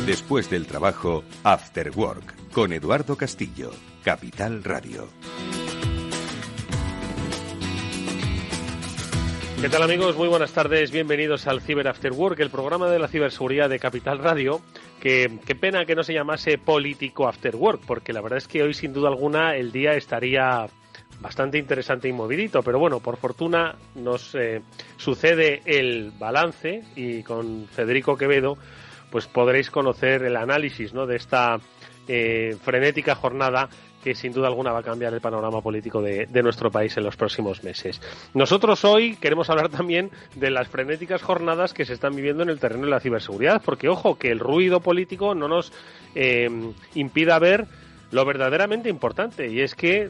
Después del trabajo, After Work, con Eduardo Castillo, Capital Radio. ¿Qué tal, amigos? Muy buenas tardes, bienvenidos al Cyber After Work, el programa de la ciberseguridad de Capital Radio. Qué pena que no se llamase Político After Work, porque la verdad es que hoy, sin duda alguna, el día estaría bastante interesante y movidito, pero bueno, por fortuna nos sucede el balance y con Federico Quevedo pues podréis conocer el análisis, ¿no?, de esta frenética jornada que sin duda alguna va a cambiar el panorama político de nuestro país en los próximos meses. Nosotros hoy queremos hablar también de las frenéticas jornadas que se están viviendo en el terreno de la ciberseguridad, porque ojo, que el ruido político no nos impida ver lo verdaderamente importante, y es que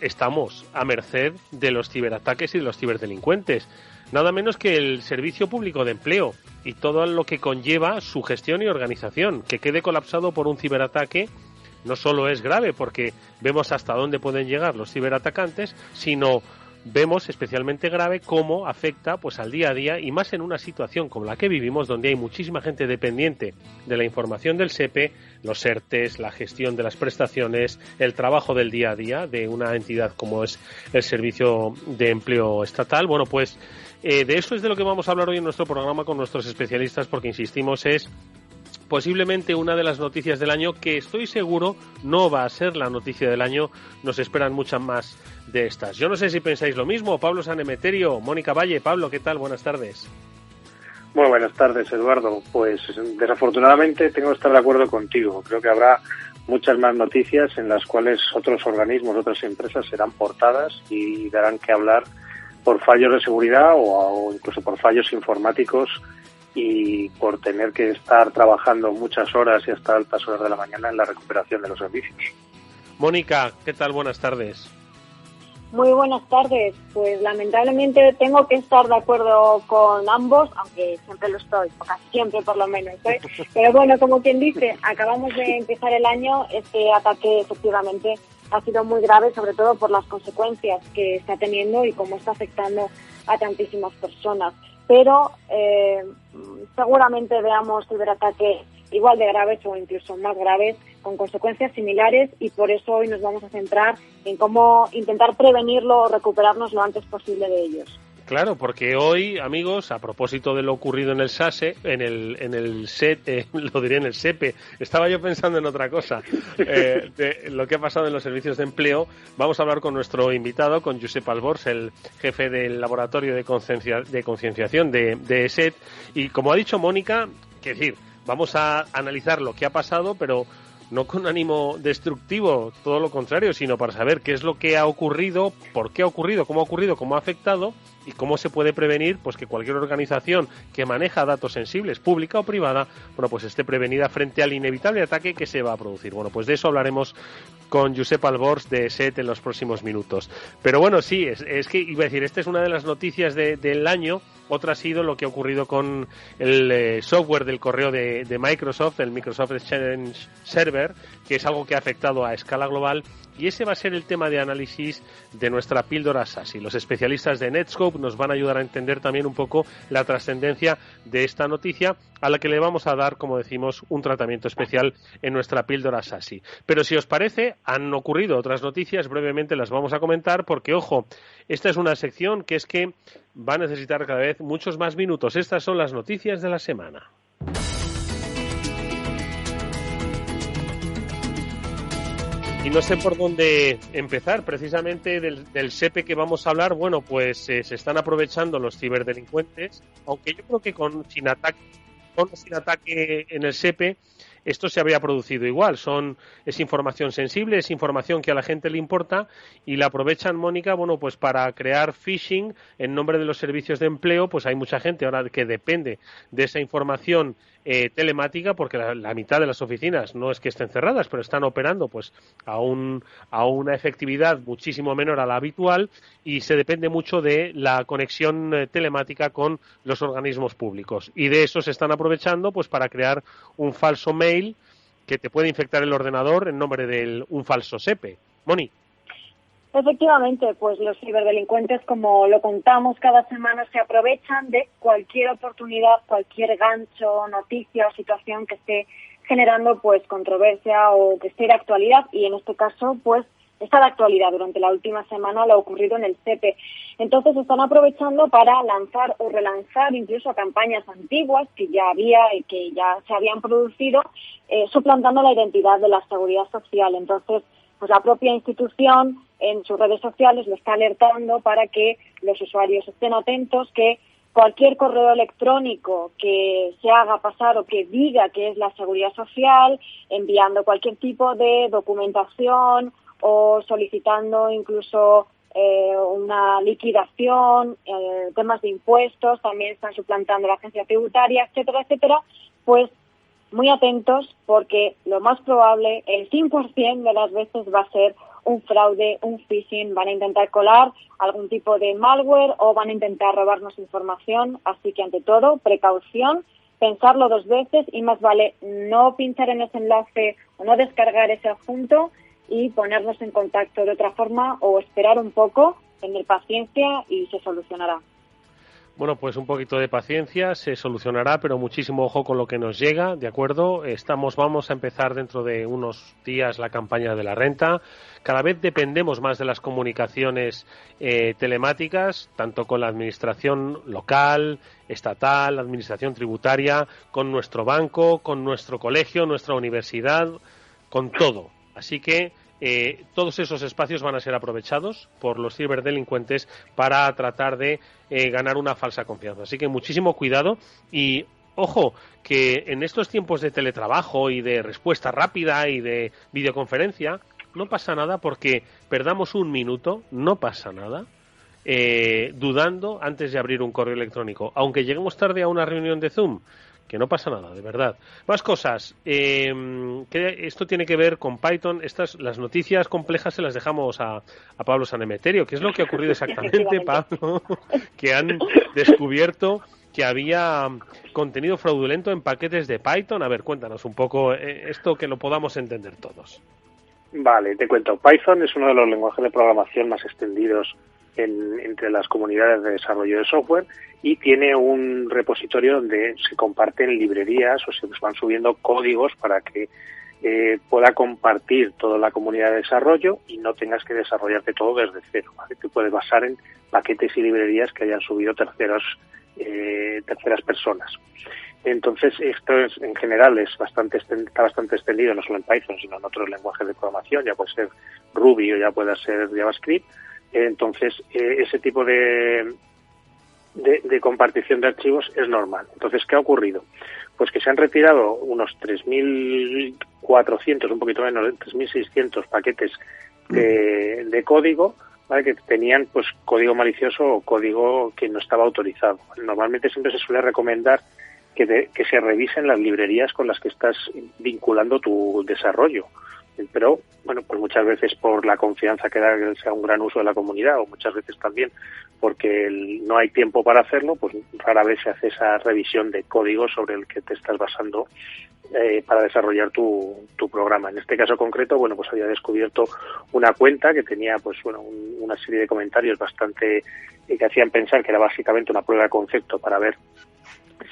estamos a merced de los ciberataques y de los ciberdelincuentes. Nada menos que el Servicio Público de Empleo y todo lo que conlleva su gestión y organización. Que quede colapsado por un ciberataque no solo es grave, porque vemos hasta dónde pueden llegar los ciberatacantes, sino vemos especialmente grave cómo afecta pues al día a día, y más en una situación como la que vivimos, donde hay muchísima gente dependiente de la información del SEPE, los ERTES, la gestión de las prestaciones, el trabajo del día a día de una entidad como es el Servicio de Empleo Estatal. Bueno, pues de eso es de lo que vamos a hablar hoy en nuestro programa con nuestros especialistas, porque insistimos, es posiblemente una de las noticias del año, que estoy seguro no va a ser la noticia del año. Nos esperan muchas más de estas. Yo no sé si pensáis lo mismo. Pablo Sanemeterio, Mónica Valle. Pablo, ¿qué tal? Buenas tardes. Muy buenas tardes, Eduardo. Pues desafortunadamente tengo que estar de acuerdo contigo. Creo que habrá muchas más noticias en las cuales otros organismos, otras empresas serán portadas y darán que hablar por fallos de seguridad o incluso por fallos informáticos, y por tener que estar trabajando muchas horas y hasta altas horas de la mañana en la recuperación de los servicios. Mónica, ¿qué tal? Buenas tardes. Muy buenas tardes. Pues lamentablemente tengo que estar de acuerdo con ambos, aunque siempre lo estoy, o casi siempre por lo menos, ¿eh? Pero bueno, como quien dice, acabamos de empezar el año. Este ataque efectivamente ha sido muy grave, sobre todo por las consecuencias que está teniendo y cómo está afectando a tantísimas personas. Pero seguramente veamos ciberataques igual de graves o incluso más graves, con consecuencias similares, y por eso hoy nos vamos a centrar en cómo intentar prevenirlo o recuperarnos lo antes posible de ellos. Claro, porque hoy, amigos, a propósito de lo ocurrido en el SASE, en el SEPE, estaba yo pensando en otra cosa, de lo que ha pasado en los servicios de empleo. Vamos a hablar con nuestro invitado, con Josep Albors, el jefe del laboratorio de concienciación de ESET, y como ha dicho Mónica, quiero decir, vamos a analizar lo que ha pasado, pero no con ánimo destructivo, todo lo contrario, sino para saber qué es lo que ha ocurrido, por qué ha ocurrido, cómo ha afectado y cómo se puede prevenir pues que cualquier organización que maneja datos sensibles, pública o privada, bueno, pues esté prevenida frente al inevitable ataque que se va a producir. Bueno, pues de eso hablaremos con Josep Albors de ESET en los próximos minutos. Pero bueno, sí, es que iba a decir, esta es una de las noticias del año. Otra ha sido lo que ha ocurrido con el software del correo de Microsoft, el Microsoft Exchange Server, que es algo que ha afectado a escala global, y ese va a ser el tema de análisis de nuestra píldora SASE. Los especialistas de Netscope nos van a ayudar a entender también un poco la trascendencia de esta noticia, a la que le vamos a dar, como decimos, un tratamiento especial en nuestra píldora SASE. Pero si os parece, han ocurrido otras noticias, brevemente las vamos a comentar, porque, ojo, esta es una sección que va a necesitar cada vez muchos más minutos. Estas son las noticias de la semana. Y no sé por dónde empezar. Precisamente del SEPE que vamos a hablar, bueno, pues se están aprovechando los ciberdelincuentes, aunque yo creo que sin ataque en el SEPE, esto se habría producido igual. Es información sensible, es información que a la gente le importa, y la aprovechan, Mónica, bueno, pues para crear phishing en nombre de los servicios de empleo. Pues hay mucha gente ahora que depende de esa información telemática, porque la mitad de las oficinas no es que estén cerradas, pero están operando pues a una efectividad muchísimo menor a la habitual, y se depende mucho de la conexión telemática con los organismos públicos, y de eso se están aprovechando pues para crear un falso mail que te puede infectar el ordenador en nombre de un falso SEPE. Moni. Efectivamente, pues los ciberdelincuentes, como lo contamos cada semana, se aprovechan de cualquier oportunidad, cualquier gancho, noticia o situación que esté generando pues controversia o que esté de actualidad, y en este caso pues está de actualidad. Durante la última semana lo ocurrido en el SEPE. Entonces están aprovechando para lanzar o relanzar incluso campañas antiguas que ya había y que ya se habían producido, suplantando la identidad de la Seguridad Social. Entonces, pues la propia institución en sus redes sociales lo está alertando para que los usuarios estén atentos, que cualquier correo electrónico que se haga pasar o que diga que es la Seguridad Social, enviando cualquier tipo de documentación o solicitando incluso una liquidación, temas de impuestos, también están suplantando la agencia tributaria, etcétera, etcétera, pues muy atentos, porque lo más probable, el 100% de las veces, va a ser un fraude, un phishing. Van a intentar colar algún tipo de malware o van a intentar robarnos información. Así que, ante todo, precaución, pensarlo 2 veces, y más vale no pinchar en ese enlace o no descargar ese adjunto y ponernos en contacto de otra forma, o esperar un poco, tener paciencia y se solucionará. Bueno, pues un poquito de paciencia, se solucionará, pero muchísimo ojo con lo que nos llega, ¿de acuerdo? Vamos a empezar dentro de unos días la campaña de la renta. Cada vez dependemos más de las comunicaciones telemáticas, tanto con la administración local, estatal, la administración tributaria, con nuestro banco, con nuestro colegio, nuestra universidad, con todo. Así que todos esos espacios van a ser aprovechados por los ciberdelincuentes para tratar de ganar una falsa confianza. Así que muchísimo cuidado y ojo, que en estos tiempos de teletrabajo y de respuesta rápida y de videoconferencia no pasa nada, porque perdamos un minuto, no pasa nada, dudando antes de abrir un correo electrónico, aunque lleguemos tarde a una reunión de Zoom, que no pasa nada, de verdad. Más cosas. Esto tiene que ver con Python. Las noticias complejas se las dejamos a Pablo Sanemeterio. ¿Qué es lo que ha ocurrido exactamente, Pablo? Que han descubierto que había contenido fraudulento en paquetes de Python. A ver, cuéntanos un poco esto, que lo podamos entender todos. Vale, te cuento. Python es uno de los lenguajes de programación más extendidos entre las comunidades de desarrollo de software, y tiene un repositorio donde se comparten librerías o se van subiendo códigos para que pueda compartir toda la comunidad de desarrollo y no tengas que desarrollarte todo desde cero, ¿vale? Te puedes basar en paquetes y librerías que hayan subido terceras personas. Entonces, esto en general está bastante extendido, no solo en Python, sino en otros lenguajes de programación, ya puede ser Ruby o ya puede ser JavaScript. Entonces, ese tipo de compartición de archivos es normal. Entonces, ¿qué ha ocurrido? Pues que se han retirado unos 3.400, un poquito menos, 3.600 paquetes de código, ¿vale? Que tenían pues código malicioso o código que no estaba autorizado. Normalmente siempre se suele recomendar que se revisen las librerías con las que estás vinculando tu desarrollo. Pero, bueno, pues muchas veces por la confianza que da que sea un gran uso de la comunidad, o muchas veces también porque no hay tiempo para hacerlo, pues rara vez se hace esa revisión de código sobre el que te estás basando para desarrollar tu programa. En este caso concreto, bueno, pues había descubierto una cuenta que tenía, pues bueno, una serie de comentarios bastante que hacían pensar que era básicamente una prueba de concepto para ver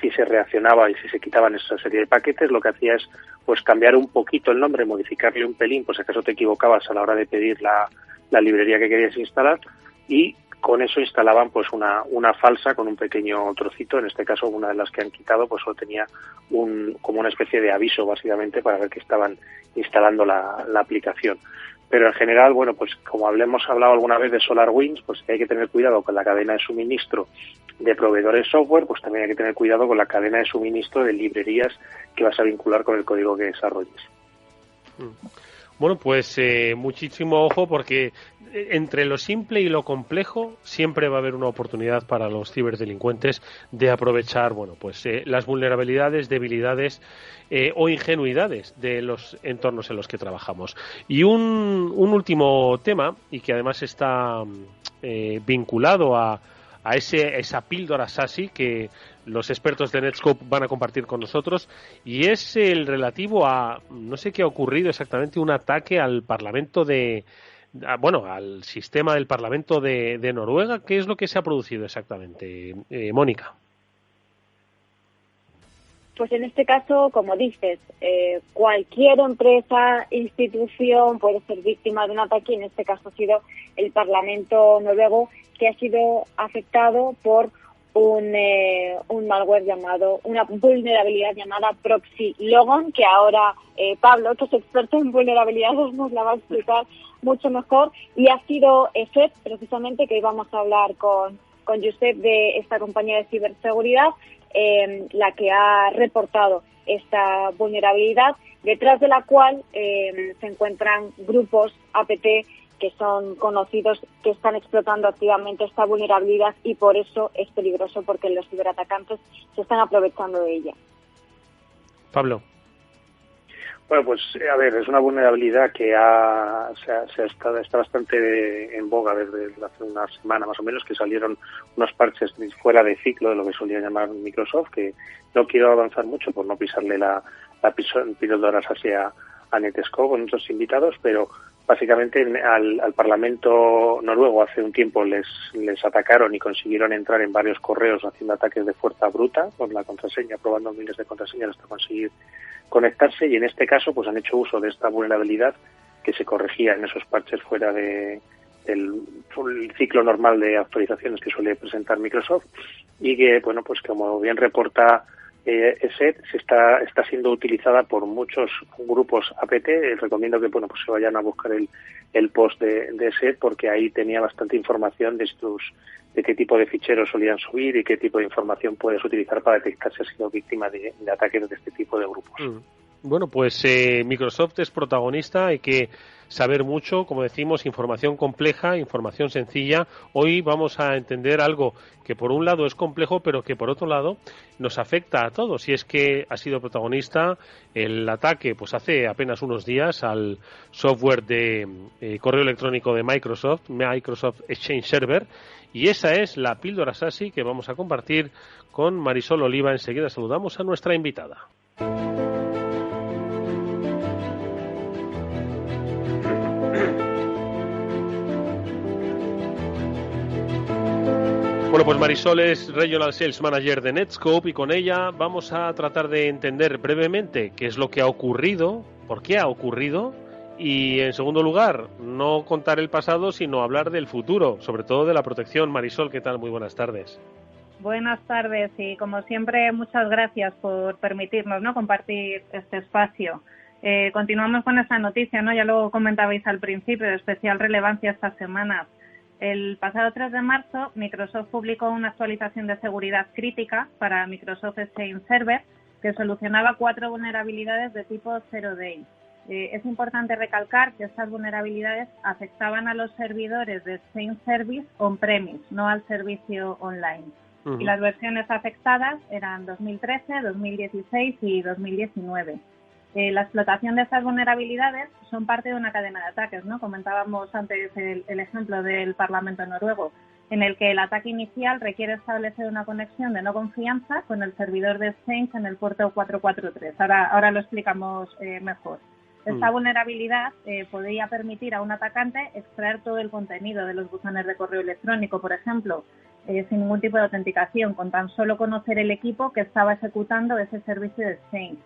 si se reaccionaba y si se quitaban esa serie de paquetes. Lo que hacía es pues cambiar un poquito el nombre, modificarle un pelín, pues si acaso te equivocabas a la hora de pedir la librería que querías instalar, y con eso instalaban pues una falsa con un pequeño trocito. En este caso, una de las que han quitado pues solo tenía como una especie de aviso, básicamente, para ver que estaban instalando la aplicación. Pero en general, bueno, pues como hemos hablado alguna vez de SolarWinds, pues hay que tener cuidado con la cadena de suministro de proveedores software, pues también hay que tener cuidado con la cadena de suministro de librerías que vas a vincular con el código que desarrolles. Bueno, pues muchísimo ojo, porque entre lo simple y lo complejo siempre va a haber una oportunidad para los ciberdelincuentes de aprovechar, bueno, pues las vulnerabilidades, debilidades o ingenuidades de los entornos en los que trabajamos. Y un último tema, y que además está vinculado a esa píldora SASI que los expertos de Netscope van a compartir con nosotros, y es el relativo a, no sé qué ha ocurrido exactamente, un ataque al Parlamento al sistema del Parlamento de Noruega. ¿Qué es lo que se ha producido exactamente, Mónica? Pues en este caso, como dices, cualquier empresa, institución puede ser víctima de un ataque. En este caso ha sido el Parlamento noruego, que ha sido afectado por un malware una vulnerabilidad llamada Proxy Logon, que ahora Pablo, que es experto en vulnerabilidades, nos la va a explicar mucho mejor. Y ha sido ESET, precisamente, que hoy vamos a hablar con Josep de esta compañía de ciberseguridad, la que ha reportado esta vulnerabilidad, detrás de la cual se encuentran grupos APT que son conocidos, que están explotando activamente esta vulnerabilidad, y por eso es peligroso, porque los ciberatacantes se están aprovechando de ella. Pablo. Bueno, pues a ver, es una vulnerabilidad que está bastante en boga desde hace una semana más o menos, que salieron unos parches fuera de ciclo de lo que solía llamar Microsoft, que no quiero avanzar mucho por no pisarle la píldora hacia a Netscope con nuestros invitados, pero básicamente al Parlamento noruego hace un tiempo les atacaron y consiguieron entrar en varios correos haciendo ataques de fuerza bruta con la contraseña, probando miles de contraseñas hasta conseguir conectarse, y en este caso pues han hecho uso de esta vulnerabilidad que se corregía en esos parches fuera del ciclo normal de actualizaciones que suele presentar Microsoft, y que, bueno, pues como bien reporta ESET, está siendo utilizada por muchos grupos APT. Recomiendo que, bueno, pues se vayan a buscar el post de ESET, porque ahí tenía bastante información de qué tipo de ficheros solían subir y qué tipo de información puedes utilizar para detectar si has sido víctima de ataques de este tipo de grupos. Bueno, pues Microsoft es protagonista, hay que saber mucho, como decimos, información compleja, información sencilla. Hoy vamos a entender algo que por un lado es complejo, pero que por otro lado nos afecta a todos. Y es que ha sido protagonista el ataque, pues hace apenas unos días, al software de correo electrónico de Microsoft Exchange Server. Y esa es la píldora SASI que vamos a compartir con Marisol Oliva. Enseguida saludamos a nuestra invitada. Bueno, pues Marisol es Regional Sales Manager de Netscope, y con ella vamos a tratar de entender brevemente qué es lo que ha ocurrido, por qué ha ocurrido, y en segundo lugar, no contar el pasado, sino hablar del futuro, sobre todo de la protección. Marisol, ¿qué tal? Muy buenas tardes. Buenas tardes, y como siempre, muchas gracias por permitirnos, ¿no?, compartir este espacio. Continuamos con esta noticia, ¿no? Ya lo comentabais al principio, de especial relevancia esta semana. El pasado 3 de marzo, Microsoft publicó una actualización de seguridad crítica para Microsoft Exchange Server que solucionaba 4 vulnerabilidades de tipo Zero Day. Es importante recalcar que estas vulnerabilidades afectaban a los servidores de Exchange Service on-premise, no al servicio online. Y las versiones afectadas eran 2013, 2016 y 2019. La explotación de estas vulnerabilidades son parte de una cadena de ataques, ¿no? Comentábamos antes el ejemplo del Parlamento noruego, en el que el ataque inicial requiere establecer una conexión de no confianza con el servidor de Exchange en el puerto 443. Ahora lo explicamos mejor. Esta vulnerabilidad podría permitir a un atacante extraer todo el contenido de los buzones de correo electrónico, por ejemplo, sin ningún tipo de autenticación, con tan solo conocer el equipo que estaba ejecutando ese servicio de Exchange.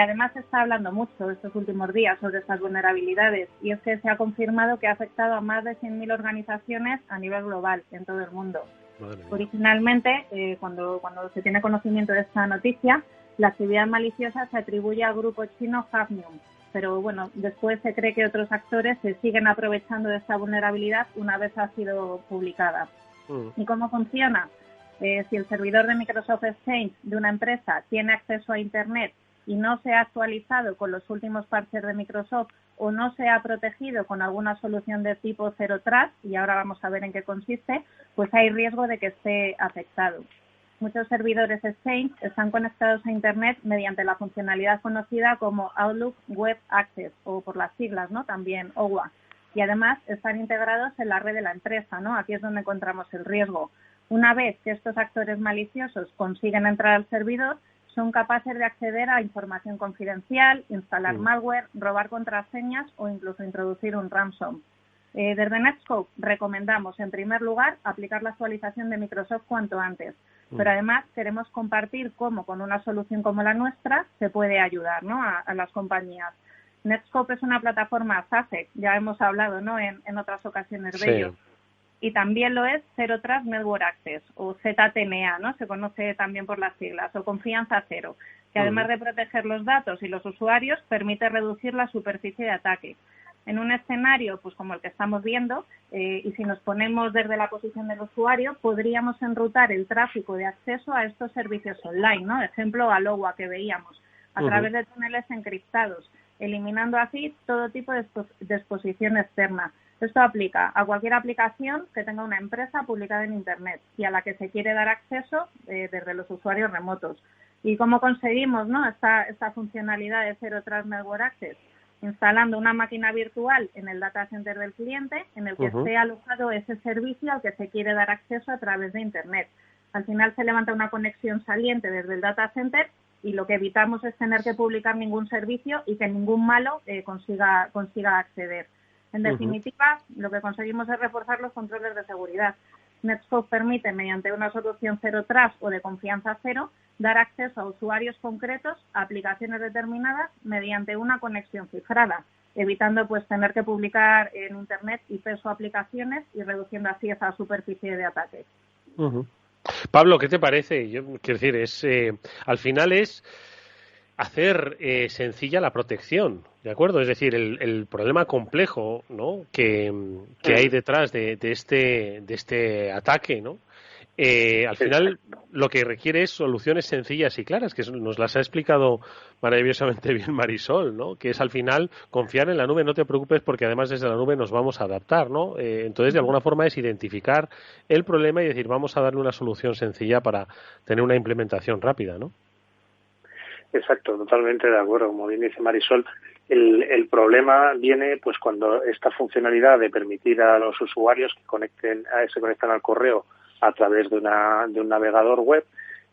Además, se está hablando mucho estos últimos días sobre estas vulnerabilidades, y es que se ha confirmado que ha afectado a más de 100.000 organizaciones a nivel global en todo el mundo. Originalmente, cuando se tiene conocimiento de esta noticia, la actividad maliciosa se atribuye al grupo chino Hafnium, pero bueno, después se cree que otros actores se siguen aprovechando de esta vulnerabilidad una vez ha sido publicada. ¿Y cómo funciona? Si el servidor de Microsoft Exchange de una empresa tiene acceso a Internet y no se ha actualizado con los últimos parches de Microsoft, o no se ha protegido con alguna solución de tipo Zero Trust, y ahora vamos a ver en qué consiste, pues hay riesgo de que esté afectado. Muchos servidores Exchange están conectados a Internet mediante la funcionalidad conocida como Outlook Web Access, o por las siglas, ¿no?, también OWA. Y además están integrados en la red de la empresa, ¿no? Aquí es donde encontramos el riesgo. Una vez que estos actores maliciosos consiguen entrar al servidor, son capaces de acceder a información confidencial, instalar malware, robar contraseñas o incluso introducir un ransom. Desde Netscope recomendamos, en primer lugar, aplicar la actualización de Microsoft cuanto antes. Pero además queremos compartir cómo con una solución como la nuestra se puede ayudar, ¿no?, a las compañías. Netscope es una plataforma SASE, ya hemos hablado, ¿no?, en otras ocasiones de ello. Y también lo es Zero Trust Network Access, o ZTNA, ¿no?, se conoce también por las siglas, o Confianza Cero, que además de proteger los datos y los usuarios, permite reducir la superficie de ataque. En un escenario pues como el que estamos viendo, y si nos ponemos desde la posición del usuario, podríamos enrutar el tráfico de acceso a estos servicios online, ¿no? Ejemplo, Allowa, que veíamos, a través de túneles encriptados, eliminando así todo tipo de exposición externa. Esto aplica a cualquier aplicación que tenga una empresa publicada en Internet y a la que se quiere dar acceso desde los usuarios remotos. ¿Y cómo conseguimos, ¿no?, esta funcionalidad de Zero Trust Network Access? Instalando una máquina virtual en el data center del cliente en el que esté alojado ese servicio al que se quiere dar acceso a través de Internet. Al final se levanta una conexión saliente desde el data center y lo que evitamos es tener que publicar ningún servicio y que ningún malo consiga acceder. En definitiva, lo que conseguimos es reforzar los controles de seguridad. Netscope permite, mediante una solución Zero Trust o de confianza cero, dar acceso a usuarios concretos a aplicaciones determinadas mediante una conexión cifrada, evitando pues tener que publicar en Internet IPs o aplicaciones y reduciendo así esa superficie de ataque. Pablo, ¿qué te parece? Yo quiero decir, al final es hacer sencilla la protección, ¿de acuerdo? Es decir, el problema complejo, ¿no?, que hay detrás de este ataque, ¿no? Al final lo que requiere es soluciones sencillas y claras, que nos las ha explicado maravillosamente bien Marisol, ¿no? Que es al final confiar en la nube, no te preocupes porque además desde la nube nos vamos a adaptar, ¿no? Entonces, de alguna forma es identificar el problema y decir, vamos a darle una solución sencilla para tener una implementación rápida, ¿no? Exacto, totalmente de acuerdo. Como bien dice Marisol, el problema viene pues cuando esta funcionalidad de permitir a los usuarios que se conectan al correo a través de un navegador web,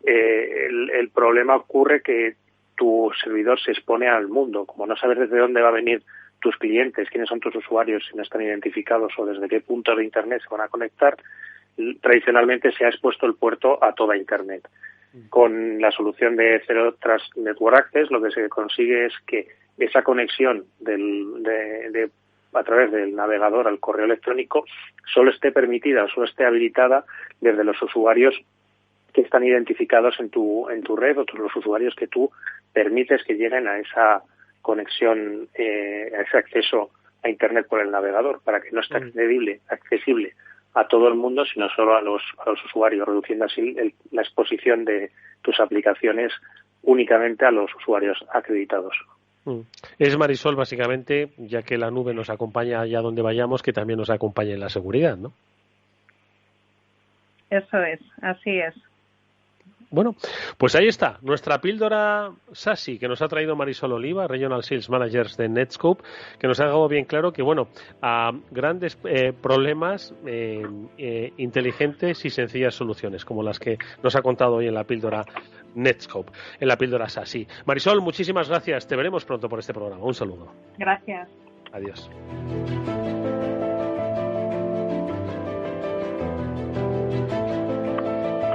el problema ocurre que tu servidor se expone al mundo. Como no sabes desde dónde va a venir tus clientes, quiénes son tus usuarios, si no están identificados o desde qué puntos de Internet se van a conectar, tradicionalmente se ha expuesto el puerto a toda Internet. Con la solución de Zero Trust Network Access lo que se consigue es que esa conexión a través del navegador al correo electrónico solo esté permitida o solo esté habilitada desde los usuarios que están identificados en tu red o los usuarios que tú permites que lleguen a esa conexión, a ese acceso a Internet por el navegador, para que no esté accesible a todo el mundo, sino solo a los usuarios, reduciendo así la exposición de tus aplicaciones únicamente a los usuarios acreditados. Es Marisol, básicamente, ya que la nube nos acompaña allá donde vayamos, que también nos acompañe en la seguridad, ¿no? Eso es, así es. Bueno, pues ahí está, nuestra píldora SASE que nos ha traído Marisol Oliva, Regional Sales Managers de Netscope, que nos ha dejado bien claro que, bueno, a grandes problemas, inteligentes y sencillas soluciones, como las que nos ha contado hoy en la píldora Netscope, en la píldora SASE. Marisol, muchísimas gracias, te veremos pronto por este programa. Un saludo. Gracias. Adiós.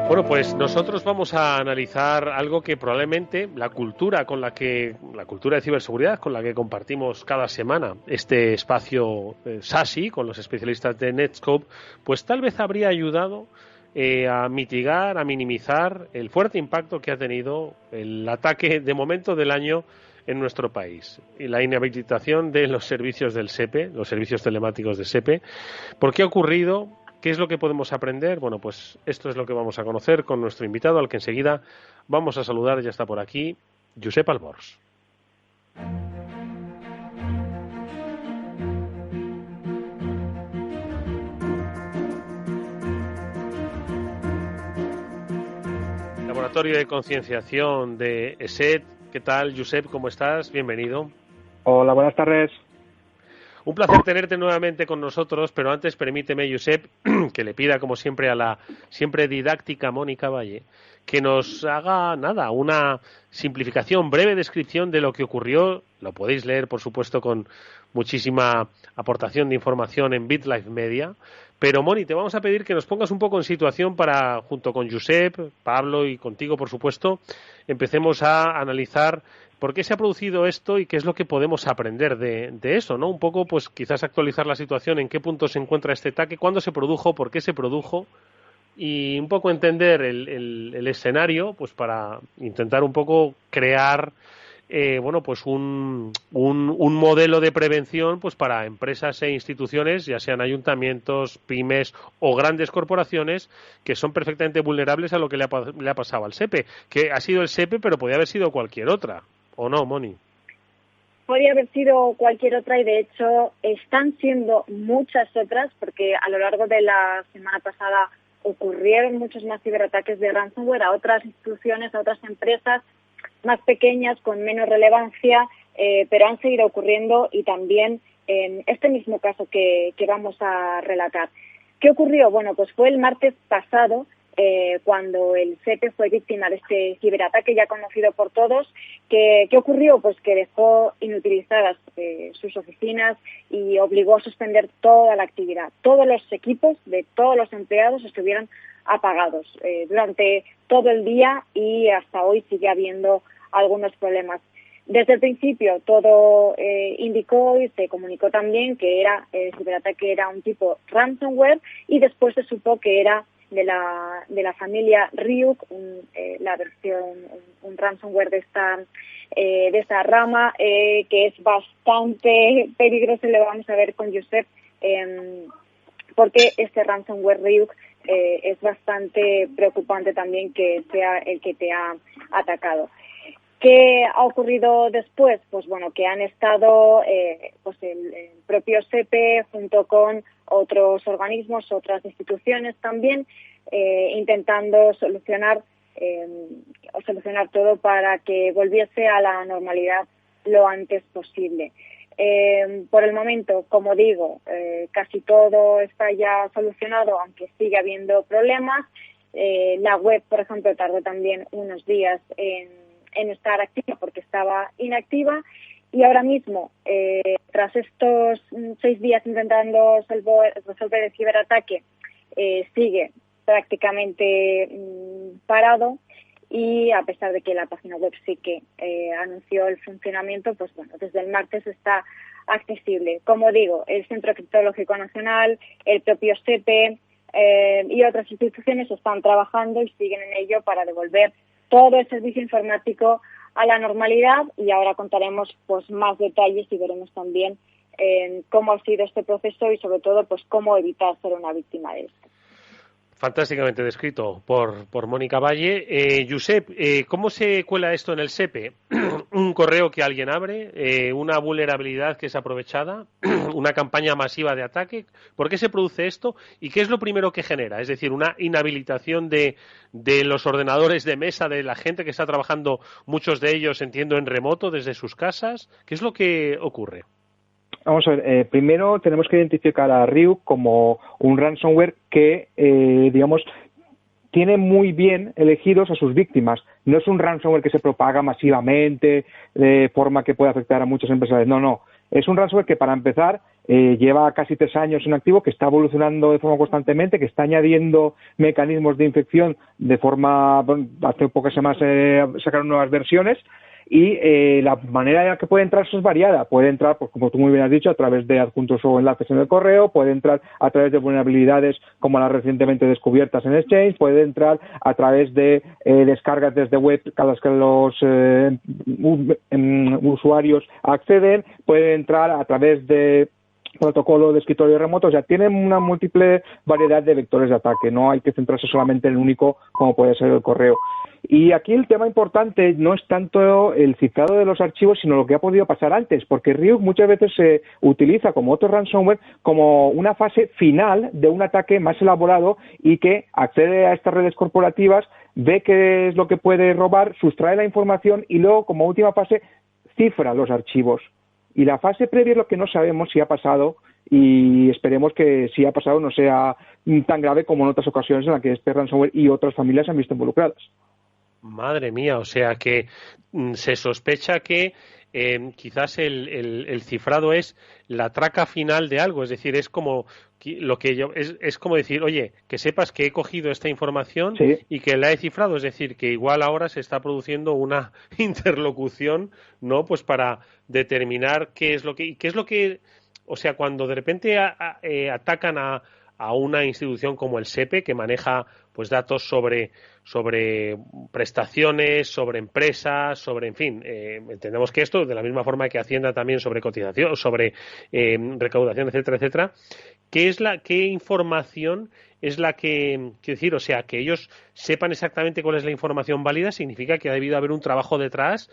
Bueno, pues nosotros vamos a analizar algo que probablemente la cultura de ciberseguridad con la que compartimos cada semana este espacio SASE con los especialistas de Netscope, pues tal vez habría ayudado a mitigar, a minimizar el fuerte impacto que ha tenido el ataque de momento del año en nuestro país y la inhabilitación de los servicios del SEPE, los servicios telemáticos de SEPE. ¿Por qué ha ocurrido? ¿Qué es lo que podemos aprender? Bueno, pues esto es lo que vamos a conocer con nuestro invitado, al que enseguida vamos a saludar. Ya está por aquí, Josep Albors. Laboratorio de Concienciación de ESET. ¿Qué tal, Josep? ¿Cómo estás? Bienvenido. Hola, buenas tardes. Un placer tenerte nuevamente con nosotros, pero antes permíteme, Josep, que le pida, como siempre, a la siempre didáctica Mónica Valle, que nos haga, una simplificación, breve descripción de lo que ocurrió. Lo podéis leer, por supuesto, con muchísima aportación de información en BitLife Media, Pero, Moni, te vamos a pedir que nos pongas un poco en situación para, junto con Josep, Pablo y contigo, por supuesto, empecemos a analizar por qué se ha producido esto y qué es lo que podemos aprender de eso, ¿no? Un poco, pues quizás actualizar la situación, en qué punto se encuentra este ataque, cuándo se produjo, por qué se produjo, y un poco entender el escenario, pues para intentar un poco crear pues un modelo de prevención pues para empresas e instituciones, ya sean ayuntamientos, pymes o grandes corporaciones, que son perfectamente vulnerables a lo que le ha pasado al SEPE, que ha sido el SEPE, pero podía haber sido cualquier otra, ¿o no, Moni? Podría haber sido cualquier otra y de hecho están siendo muchas otras, porque a lo largo de la semana pasada ocurrieron muchos más ciberataques de ransomware a otras instituciones, a otras empresas más pequeñas, con menos relevancia, pero han seguido ocurriendo, y también en este mismo caso que vamos a relatar. ¿Qué ocurrió? Bueno, pues fue el martes pasado cuando el SEPE fue víctima de este ciberataque ya conocido por todos. ¿Qué ocurrió? Pues que dejó inutilizadas sus oficinas y obligó a suspender toda la actividad. Todos los equipos de todos los empleados estuvieron apagados durante todo el día, y hasta hoy sigue habiendo algunos problemas. Desde el principio todo indicó y se comunicó también que el ciberataque era un tipo ransomware, y después se supo que era de la familia Ryuk, la versión, un ransomware de esta rama, que es bastante peligroso, y lo vamos a ver con Josep, porque este ransomware Ryuk es bastante preocupante también que sea el que te ha atacado. ¿Qué ha ocurrido después? Pues bueno, que han estado pues el propio SEPE junto con otros organismos, otras instituciones también, intentando solucionar todo para que volviese a la normalidad lo antes posible. Por el momento, como digo, casi todo está ya solucionado, aunque sigue habiendo problemas. La web, por ejemplo, tardó también unos días en estar activa porque estaba inactiva, y ahora mismo, tras estos 6 días intentando resolver el ciberataque, sigue prácticamente parado, y a pesar de que la página web sí que anunció el funcionamiento, pues bueno, desde el martes está accesible. Como digo, el Centro Criptológico Nacional, el propio SEPE y otras instituciones están trabajando y siguen en ello para devolver todo el servicio informático a la normalidad, y ahora contaremos pues más detalles y veremos también cómo ha sido este proceso y sobre todo pues cómo evitar ser una víctima de esto. Fantásticamente descrito por Mónica Valle. Josep, ¿cómo se cuela esto en el SEPE? ¿Un correo que alguien abre? ¿Una vulnerabilidad que es aprovechada? ¿Una campaña masiva de ataque? ¿Por qué se produce esto? ¿Y qué es lo primero que genera? Es decir, una inhabilitación de los ordenadores de mesa de la gente que está trabajando, muchos de ellos, entiendo, en remoto desde sus casas. ¿Qué es lo que ocurre? Vamos a ver, primero tenemos que identificar a Ryuk como un ransomware que, digamos, tiene muy bien elegidos a sus víctimas. No es un ransomware que se propaga masivamente de forma que puede afectar a muchas empresas. No. Es un ransomware que, para empezar, lleva casi 3 años en activo, que está evolucionando de forma constantemente, que está añadiendo mecanismos de infección de forma... hace pocas semanas sacaron nuevas versiones. Y la manera en la que puede entrar es variada. Puede entrar, pues, como tú muy bien has dicho, a través de adjuntos o enlaces en el correo, puede entrar a través de vulnerabilidades como las recientemente descubiertas en Exchange, puede entrar a través de descargas desde web a las que los usuarios acceden, puede entrar a través de protocolo de escritorio remoto. O sea, tienen una múltiple variedad de vectores de ataque. No hay que centrarse solamente en el único, como puede ser el correo. Y aquí el tema importante no es tanto el cifrado de los archivos, sino lo que ha podido pasar antes, porque Ryuk muchas veces se utiliza, como otro ransomware, como una fase final de un ataque más elaborado, y que accede a estas redes corporativas, ve qué es lo que puede robar, sustrae la información y luego, como última fase, cifra los archivos. Y la fase previa es lo que no sabemos si ha pasado, y esperemos que si ha pasado no sea tan grave como en otras ocasiones en las que este ransomware y otras familias se han visto involucradas. Madre mía, o sea que se sospecha que quizás el cifrado es la traca final de algo, es decir, es como lo que yo es como decir, oye, que sepas que he cogido esta información y que la he cifrado, es decir, que igual ahora se está produciendo una interlocución, ¿no? Pues para determinar qué es lo que, o sea, cuando de repente atacan a una institución como el SEPE, que maneja pues datos sobre prestaciones, sobre empresas, sobre, en fin, entendemos que esto, de la misma forma que Hacienda también sobre cotización, sobre recaudación, etcétera, etcétera, ¿qué información es la que, quiero decir, o sea, que ellos sepan exactamente cuál es la información válida, significa que ha debido haber un trabajo detrás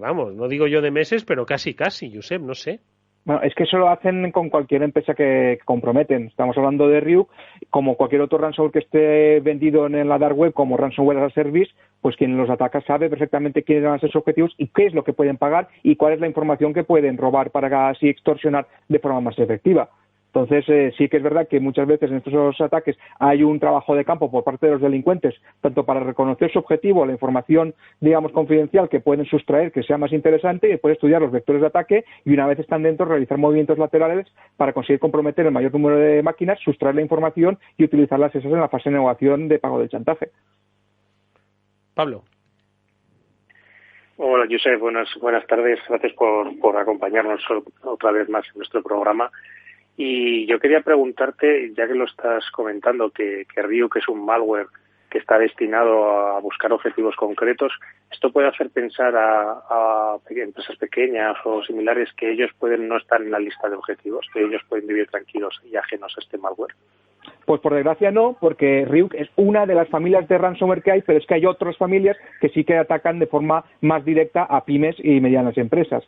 vamos, no digo yo de meses, pero casi, Josep, no sé. Bueno, es que eso lo hacen con cualquier empresa que comprometen. Estamos hablando de Ryuk, como cualquier otro ransomware que esté vendido en la dark web como ransomware as a service, pues quien los ataca sabe perfectamente quiénes van a ser sus objetivos y qué es lo que pueden pagar y cuál es la información que pueden robar para así extorsionar de forma más efectiva. Entonces, sí que es verdad que muchas veces en estos ataques hay un trabajo de campo por parte de los delincuentes, tanto para reconocer su objetivo, la información, digamos, confidencial que pueden sustraer, que sea más interesante, y después estudiar los vectores de ataque y una vez están dentro, realizar movimientos laterales para conseguir comprometer el mayor número de máquinas, sustraer la información y utilizarlas esas en la fase de negociación de pago del chantaje. Pablo. Hola, Josep, buenas tardes. Gracias por acompañarnos otra vez más en nuestro programa. Y yo quería preguntarte, ya que lo estás comentando, que Ryuk es un malware que está destinado a buscar objetivos concretos, ¿esto puede hacer pensar a empresas pequeñas o similares que ellos pueden no estar en la lista de objetivos, que ellos pueden vivir tranquilos y ajenos a este malware? Pues por desgracia no, porque Ryuk es una de las familias de ransomware que hay, pero es que hay otras familias que sí que atacan de forma más directa a pymes y medianas empresas.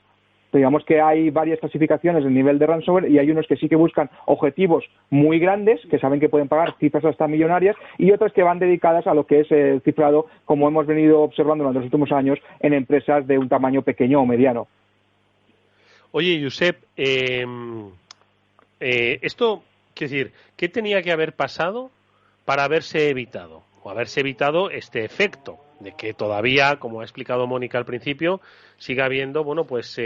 Digamos que hay varias clasificaciones del nivel de ransomware y hay unos que sí que buscan objetivos muy grandes, que saben que pueden pagar cifras hasta millonarias, y otras que van dedicadas a lo que es el cifrado, como hemos venido observando durante los últimos años en empresas de un tamaño pequeño o mediano. Oye, Josep, esto, quiero decir, ¿qué tenía que haber pasado para haberse evitado? O haberse evitado este efecto de que todavía, como ha explicado Mónica al principio, siga habiendo, bueno, pues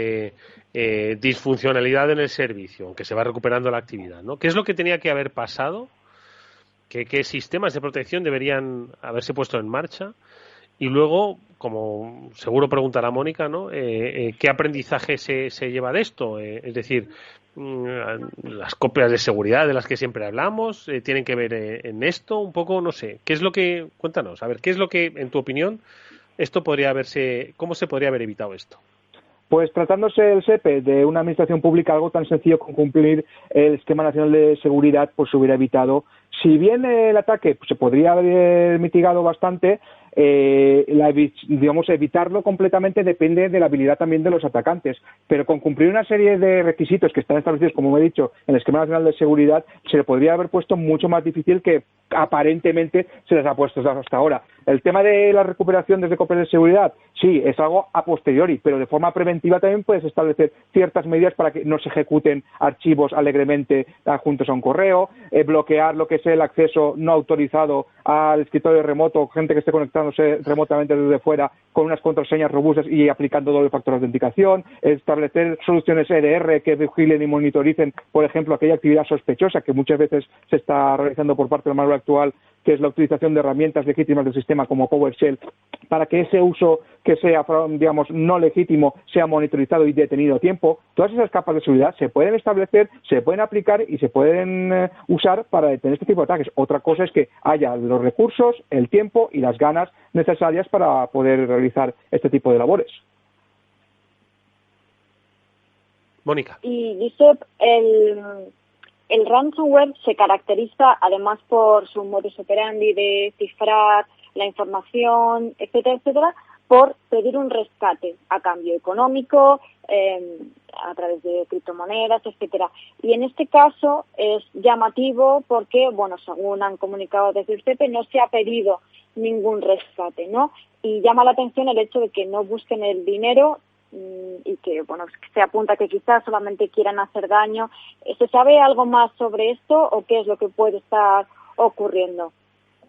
disfuncionalidad en el servicio, aunque se va recuperando la actividad, ¿no? ¿Qué es lo que tenía que haber pasado? ¿Qué sistemas de protección deberían haberse puesto en marcha? Y luego, como seguro preguntará Mónica, ¿no? ¿Qué aprendizaje se lleva de esto? Es decir, las copias de seguridad de las que siempre hablamos tienen que ver en esto un poco, no sé. ¿Qué es lo que, cuéntanos, a ver, qué es lo que, en tu opinión, esto podría haberse, cómo se podría haber evitado esto? Pues tratándose el SEPE de una administración pública, algo tan sencillo como cumplir el Esquema Nacional de Seguridad, pues se hubiera evitado. Si bien el ataque pues, se podría haber mitigado bastante, evitarlo completamente depende de la habilidad también de los atacantes, pero con cumplir una serie de requisitos que están establecidos, como he dicho, en el Esquema Nacional de Seguridad, se le podría haber puesto mucho más difícil que aparentemente se les ha puesto hasta ahora. El tema de la recuperación desde copias de seguridad, sí, es algo a posteriori, pero de forma preventiva también puedes establecer ciertas medidas para que no se ejecuten archivos alegremente adjuntos a un correo, bloquear lo que es el acceso no autorizado al escritorio remoto, gente que esté conectándose remotamente desde fuera con unas contraseñas robustas y aplicando doble factor de autenticación, establecer soluciones EDR que vigilen y monitoricen, por ejemplo, aquella actividad sospechosa que muchas veces se está realizando por parte del malware actual, que es la utilización de herramientas legítimas del sistema como PowerShell, para que ese uso que sea, digamos, no legítimo sea monitorizado y detenido a tiempo. Todas esas capas de seguridad se pueden establecer, se pueden aplicar y se pueden usar para detener este tipo de ataques. Otra cosa es que haya los recursos, el tiempo y las ganas necesarias para poder realizar este tipo de labores. Mónica. Y Josep, el ransomware se caracteriza además por su modus operandi de cifrar la información, etcétera, etcétera, por pedir un rescate a cambio económico, a través de criptomonedas, etcétera. Y en este caso es llamativo porque, bueno, según han comunicado desde el CEPE, no se ha pedido ningún rescate, ¿no? Y llama la atención el hecho de que no busquen el dinero y que, bueno, se apunta que quizás solamente quieran hacer daño. ¿Se sabe algo más sobre esto o qué es lo que puede estar ocurriendo?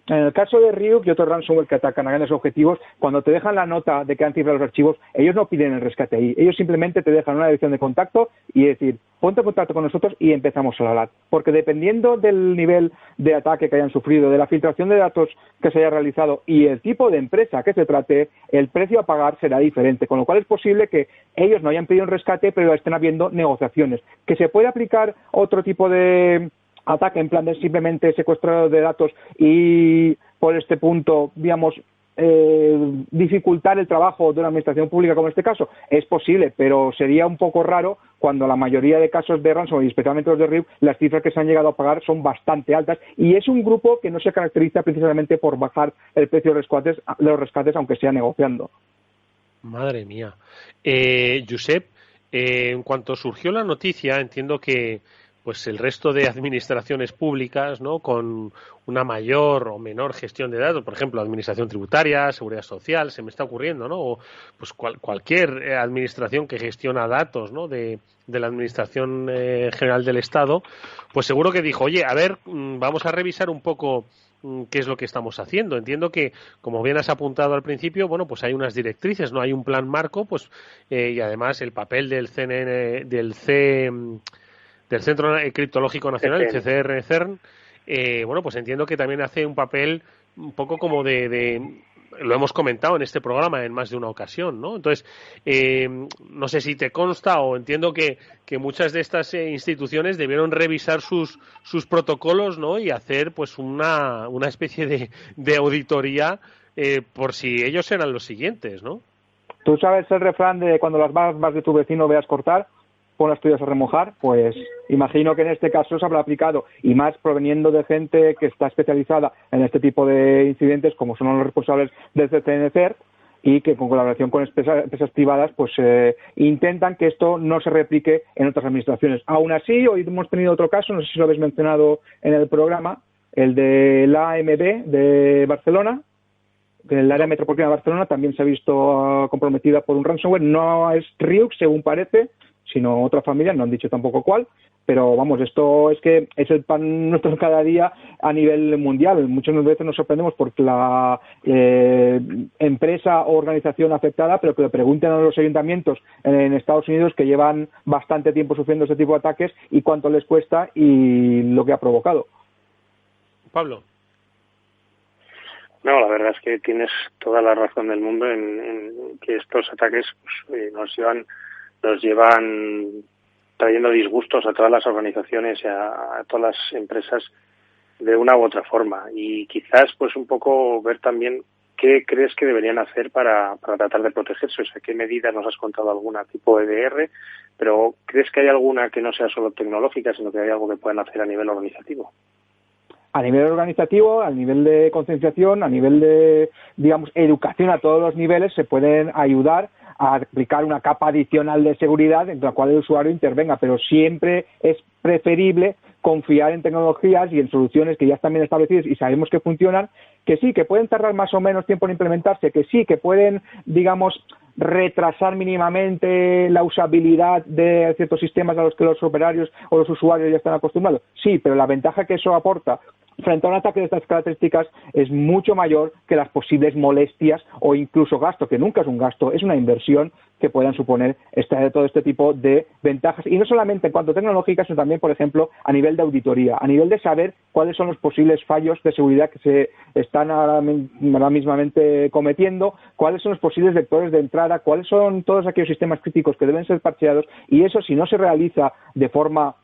En el caso de Ryuk y otros ransomware que atacan a grandes objetivos, cuando te dejan la nota de que han cifrado los archivos, ellos no piden el rescate ahí. Ellos simplemente te dejan una dirección de contacto y decir, ponte en contacto con nosotros y empezamos a hablar. Porque dependiendo del nivel de ataque que hayan sufrido, de la filtración de datos que se haya realizado y el tipo de empresa que se trate, el precio a pagar será diferente. Con lo cual es posible que ellos no hayan pedido un rescate, pero estén habiendo negociaciones. Que se puede aplicar otro tipo de ataque en plan de simplemente secuestro de datos y por este punto, digamos, dificultar el trabajo de una administración pública como en este caso, es posible, pero sería un poco raro cuando la mayoría de casos de ransomware, y especialmente los de Ryuk, las cifras que se han llegado a pagar son bastante altas y es un grupo que no se caracteriza precisamente por bajar el precio de los rescates aunque sea negociando. Madre mía. Josep, en cuanto surgió la noticia, entiendo que pues el resto de administraciones públicas, ¿no?, con una mayor o menor gestión de datos, por ejemplo, administración tributaria, seguridad social, se me está ocurriendo, ¿no?, o pues cualquier administración que gestiona datos, ¿no?, de la administración general del Estado, pues seguro que dijo, oye, a ver, vamos a revisar un poco qué es lo que estamos haciendo. Entiendo que, como bien has apuntado al principio, bueno, pues hay unas directrices, no hay un plan marco, pues y además el papel del CNN, del Centro Criptológico Nacional, el CCR-CERN, bueno, pues entiendo que también hace un papel un poco como lo hemos comentado en este programa en más de una ocasión, ¿no? Entonces, no sé si te consta o entiendo que muchas de estas instituciones debieron revisar sus protocolos, ¿no?, y hacer pues una especie de auditoría por si ellos eran los siguientes, ¿no? Tú sabes el refrán de cuando las barbas de tu vecino veas cortar, pon las tuyas a remojar. Pues imagino que en este caso se habrá aplicado, y más proveniendo de gente que está especializada en este tipo de incidentes, como son los responsables del CCNCER, y que con colaboración con empresas privadas pues intentan que esto no se replique en otras administraciones. Aún así, hoy hemos tenido otro caso, no sé si lo habéis mencionado en el programa, el de la AMB de Barcelona, que en el área metropolitana de Barcelona también se ha visto comprometida por un ransomware. No es Ryuk, según parece, sino otra familia, no han dicho tampoco cuál, pero vamos, esto es que es el pan nuestro cada día a nivel mundial. Muchas veces nos sorprendemos porque la empresa o organización afectada, pero que le pregunten a los ayuntamientos en Estados Unidos, que llevan bastante tiempo sufriendo este tipo de ataques, y cuánto les cuesta y lo que ha provocado. Pablo. No, la verdad es que tienes toda la razón del mundo en que estos ataques pues, nos llevan trayendo disgustos a todas las organizaciones y a todas las empresas de una u otra forma. Y quizás pues un poco ver también qué crees que deberían hacer para tratar de protegerse. O sea, qué medidas, nos has contado alguna tipo EDR, pero ¿crees que hay alguna que no sea solo tecnológica, sino que hay algo que puedan hacer a nivel organizativo? A nivel organizativo, a nivel de concienciación, a nivel de, digamos, educación a todos los niveles, se pueden ayudar a aplicar una capa adicional de seguridad en la cual el usuario intervenga, pero siempre es preferible confiar en tecnologías y en soluciones que ya están bien establecidas y sabemos que funcionan, que sí, que pueden tardar más o menos tiempo en implementarse, que sí, que pueden, digamos, retrasar mínimamente la usabilidad de ciertos sistemas a los que los operarios o los usuarios ya están acostumbrados. Sí, pero la ventaja que eso aporta frente a un ataque de estas características es mucho mayor que las posibles molestias o incluso gasto, que nunca es un gasto, es una inversión que puedan suponer todo este tipo de ventajas. Y no solamente en cuanto a tecnológicas, sino también, por ejemplo, a nivel de auditoría, a nivel de saber cuáles son los posibles fallos de seguridad que se están ahora mismamente cometiendo, cuáles son los posibles vectores de entrada, cuáles son todos aquellos sistemas críticos que deben ser parcheados, y eso, si no se realiza de forma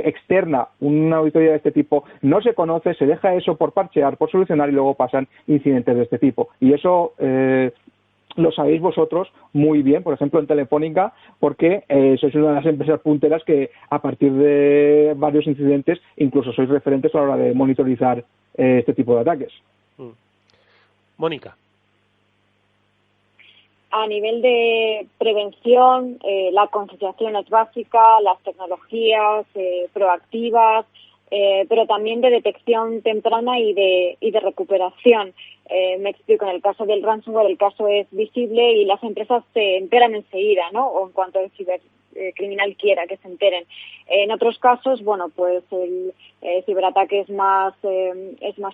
externa, una auditoría de este tipo, no se conoce, se deja eso por parchear, por solucionar, y luego pasan incidentes de este tipo. Y eso lo sabéis vosotros muy bien, por ejemplo en Telefónica, porque sois una de las empresas punteras que a partir de varios incidentes incluso sois referentes a la hora de monitorizar este tipo de ataques. Mónica. A nivel de prevención, la concienciación es básica, las tecnologías proactivas, pero también de detección temprana y de recuperación. Me explico, en el caso del ransomware el caso es visible y las empresas se enteran enseguida, ¿no? O en cuanto criminal quiera que se enteren. En otros casos, bueno, pues el ciberataque es más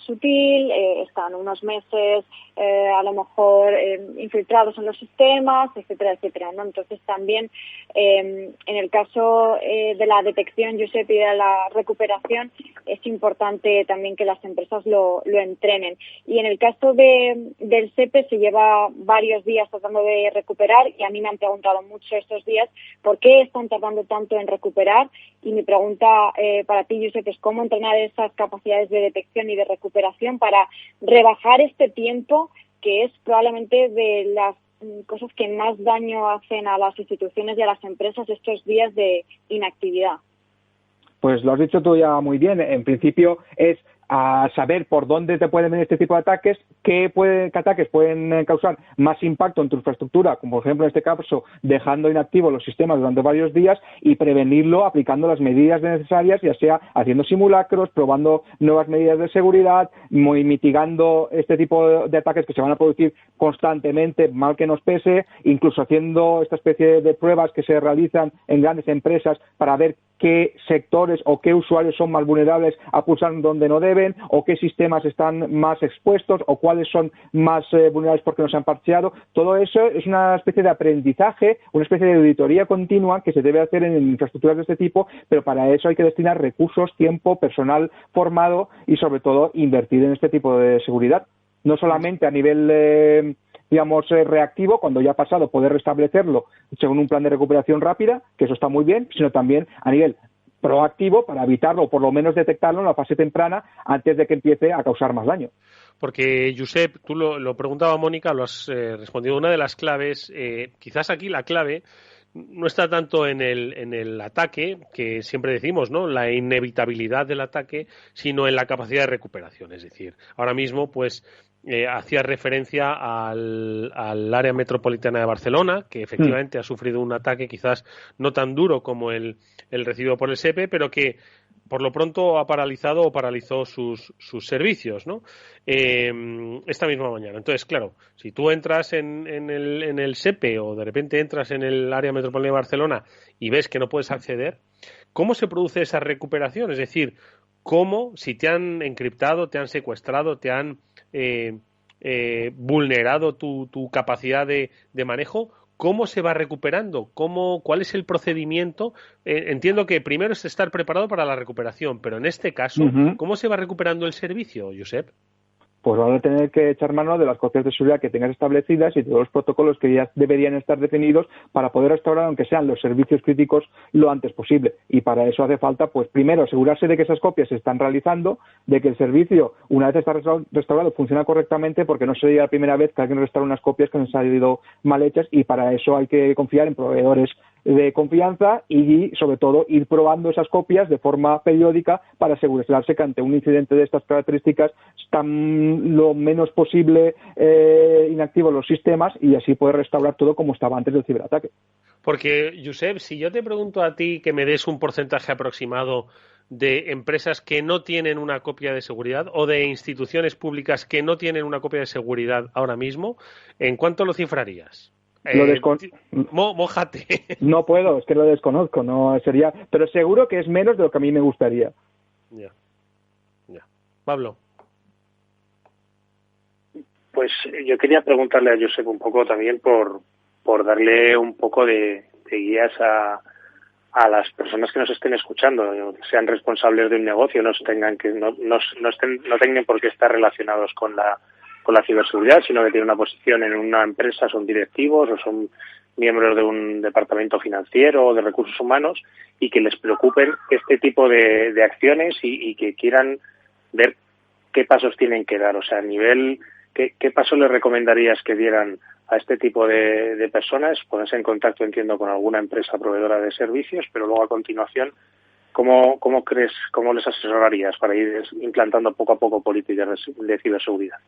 sutil, están unos meses a lo mejor infiltrados en los sistemas, etcétera, etcétera, ¿no? Entonces también en el caso de la detección, Josep, y de la recuperación, es importante también que las empresas lo entrenen. Y en el caso del SEPE se lleva varios días tratando de recuperar, y a mí me han preguntado mucho estos días por qué están tardando tanto en recuperar, y mi pregunta para ti, Josep, es cómo entrenar esas capacidades de detección y de recuperación para rebajar este tiempo, que es probablemente de las cosas que más daño hacen a las instituciones y a las empresas estos días de inactividad. Pues lo has dicho tú ya muy bien. En principio es a saber por dónde te pueden venir este tipo de ataques, qué ataques pueden causar más impacto en tu infraestructura, como por ejemplo en este caso dejando inactivos los sistemas durante varios días, y prevenirlo aplicando las medidas necesarias, ya sea haciendo simulacros, probando nuevas medidas de seguridad, mitigando este tipo de ataques que se van a producir constantemente, mal que nos pese, incluso haciendo esta especie de pruebas que se realizan en grandes empresas para ver qué sectores o qué usuarios son más vulnerables a pulsar donde no deben, o qué sistemas están más expuestos, o cuáles son más vulnerables porque no se han parcheado. Todo eso es una especie de aprendizaje, una especie de auditoría continua que se debe hacer en infraestructuras de este tipo, pero para eso hay que destinar recursos, tiempo, personal formado y sobre todo invertir en este tipo de seguridad. No solamente a nivel reactivo, cuando ya ha pasado, poder restablecerlo según un plan de recuperación rápida, que eso está muy bien, sino también a nivel proactivo para evitarlo o por lo menos detectarlo en la fase temprana antes de que empiece a causar más daño. Porque, Josep, tú lo preguntaba Mónica, lo has respondido. Una de las claves, quizás aquí la clave no está tanto en el ataque, que siempre decimos, ¿no?, la inevitabilidad del ataque, sino en la capacidad de recuperación. Es decir, ahora mismo, pues, hacía referencia al área metropolitana de Barcelona, que efectivamente ha sufrido un ataque quizás no tan duro como el recibido por el SEPE, pero que por lo pronto ha paralizado o paralizó sus servicios, ¿no? Esta misma mañana. Entonces, claro, si tú entras en el SEPE o de repente entras en el área metropolitana de Barcelona y ves que no puedes acceder, ¿cómo se produce esa recuperación? Es decir, ¿cómo, si te han encriptado, te han secuestrado, te han vulnerado tu capacidad de manejo, ¿cómo se va recuperando? ¿Cuál es el procedimiento? Entiendo que primero es estar preparado para la recuperación, pero en este caso, ¿cómo se va recuperando el servicio, Josep? Pues van a tener que echar mano de las copias de seguridad que tengas establecidas y de todos los protocolos que ya deberían estar definidos para poder restaurar, aunque sean los servicios críticos, lo antes posible. Y para eso hace falta, pues primero, asegurarse de que esas copias se están realizando, de que el servicio, una vez está restaurado, funciona correctamente, porque no sería la primera vez que alguien restaura unas copias que han salido mal hechas, y para eso hay que confiar en proveedores de confianza y, sobre todo, ir probando esas copias de forma periódica para asegurarse que ante un incidente de estas características están lo menos posible inactivos los sistemas, y así poder restaurar todo como estaba antes del ciberataque. Porque, Josep, si yo te pregunto a ti que me des un porcentaje aproximado de empresas que no tienen una copia de seguridad o de instituciones públicas que no tienen una copia de seguridad ahora mismo, ¿en cuánto lo cifrarías? Mójate. No puedo, es que lo desconozco, no sería, pero seguro que es menos de lo que a mí me gustaría. Ya. Pablo. Pues yo quería preguntarle a Josep un poco también por darle un poco de guías a las personas que nos estén escuchando, sean responsables de un negocio, no tengan por qué estar relacionados con la ciberseguridad, sino que tienen una posición en una empresa, son directivos o son miembros de un departamento financiero o de recursos humanos, y que les preocupen este tipo de acciones y que quieran ver qué pasos tienen que dar. O sea, a nivel, ¿qué paso les recomendarías que dieran a este tipo de personas? Ponerse en contacto, entiendo, con alguna empresa proveedora de servicios, pero luego a continuación, ¿cómo les asesorarías para ir implantando poco a poco políticas de ciberseguridad?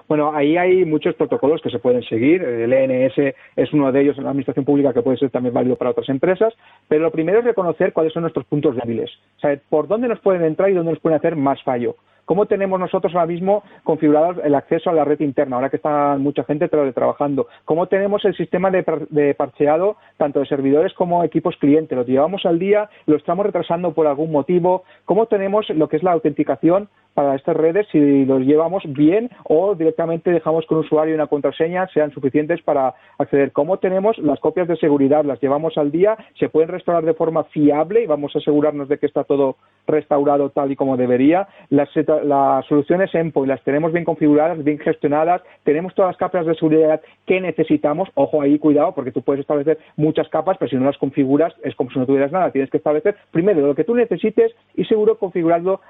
Bueno, ahí hay muchos protocolos que se pueden seguir. El ENS es uno de ellos en la administración pública, que puede ser también válido para otras empresas. Pero lo primero es reconocer cuáles son nuestros puntos débiles. O sea, por dónde nos pueden entrar y dónde nos pueden hacer más fallo. ¿Cómo tenemos nosotros ahora mismo configurado el acceso a la red interna, ahora que está mucha gente teletrabajando? ¿Cómo tenemos el sistema de parcheado tanto de servidores como equipos clientes? ¿Lo llevamos al día? ¿Lo estamos retrasando por algún motivo? ¿Cómo tenemos lo que es la autenticación para estas redes, si los llevamos bien o directamente dejamos que un usuario y una contraseña sean suficientes para acceder? ¿Cómo tenemos las copias de seguridad? ¿Las llevamos al día? ¿Se pueden restaurar de forma fiable y vamos a asegurarnos de que está todo restaurado tal y como debería? Las soluciones endpoint las tenemos bien configuradas, bien gestionadas, tenemos todas las capas de seguridad que necesitamos. Ojo ahí, cuidado, porque tú puedes establecer muchas capas, pero si no las configuras es como si no tuvieras nada. Tienes que establecer primero lo que tú necesites y seguro configurarlo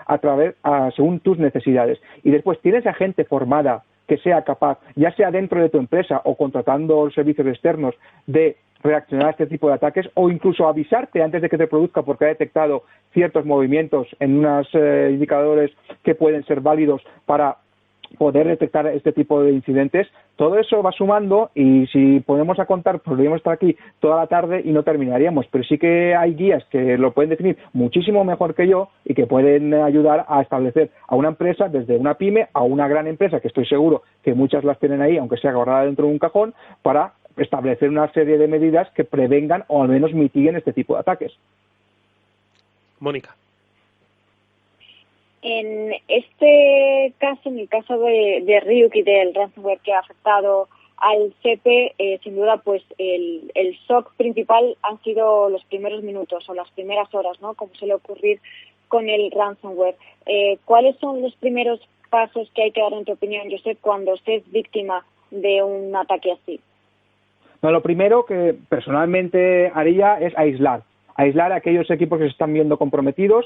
según tus necesidades. Y después tienes a gente formada que sea capaz, ya sea dentro de tu empresa o contratando servicios externos, de reaccionar a este tipo de ataques o incluso avisarte antes de que te produzca porque ha detectado ciertos movimientos en unos indicadores que pueden ser válidos para poder detectar este tipo de incidentes. Todo eso va sumando y si ponemos a contar podríamos estar aquí toda la tarde y no terminaríamos, pero sí que hay guías que lo pueden definir muchísimo mejor que yo y que pueden ayudar a establecer a una empresa, desde una pyme a una gran empresa, que estoy seguro que muchas las tienen ahí, aunque sea guardada dentro de un cajón, para establecer una serie de medidas que prevengan o al menos mitiguen este tipo de ataques. Mónica. En este caso, en el caso de Ryuk y del ransomware que ha afectado al CP, sin duda, pues el shock principal han sido los primeros minutos o las primeras horas, ¿no? Como suele ocurrir con el ransomware. ¿Cuáles son los primeros pasos que hay que dar, en tu opinión, Josep, cuando se es víctima de un ataque así? No, lo primero que personalmente haría es aislar a aquellos equipos que se están viendo comprometidos,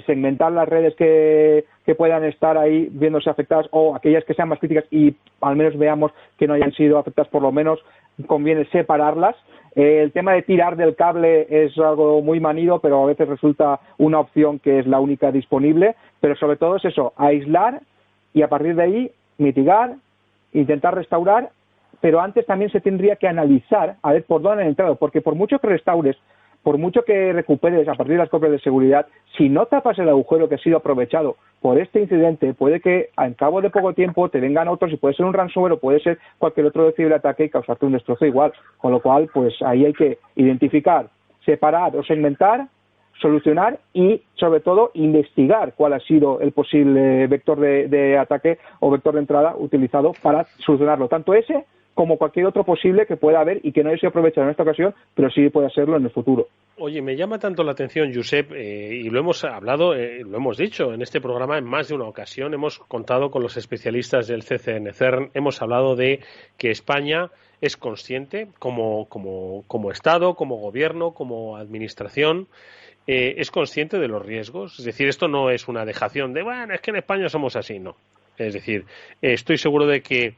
segmentar las redes que puedan estar ahí viéndose afectadas o aquellas que sean más críticas y al menos veamos que no hayan sido afectadas, por lo menos conviene separarlas. El tema de tirar del cable es algo muy manido, pero a veces resulta una opción que es la única disponible, pero sobre todo es eso, aislar y a partir de ahí mitigar, intentar restaurar, pero antes también se tendría que analizar a ver por dónde han entrado, porque por mucho que restaures, por mucho que recuperes a partir de las copias de seguridad, si no tapas el agujero que ha sido aprovechado por este incidente, puede que al cabo de poco tiempo te vengan otros y puede ser un ransomware o puede ser cualquier otro ciberataque y causarte un destrozo igual. Con lo cual, pues ahí hay que identificar, separar o segmentar, solucionar y, sobre todo, investigar cuál ha sido el posible vector de ataque o vector de entrada utilizado para solucionarlo. Tanto ese como cualquier otro posible que pueda haber y que no haya sido aprovechado en esta ocasión, pero sí puede serlo en el futuro. Oye, me llama tanto la atención, Josep, y lo hemos hablado, lo hemos dicho en este programa en más de una ocasión, hemos contado con los especialistas del CCN-CERN, hemos hablado de que España es consciente como Estado, como gobierno, como administración, es consciente de los riesgos. Es decir, esto no es una dejación de, bueno, es que en España somos así, no. Es decir, estoy seguro de que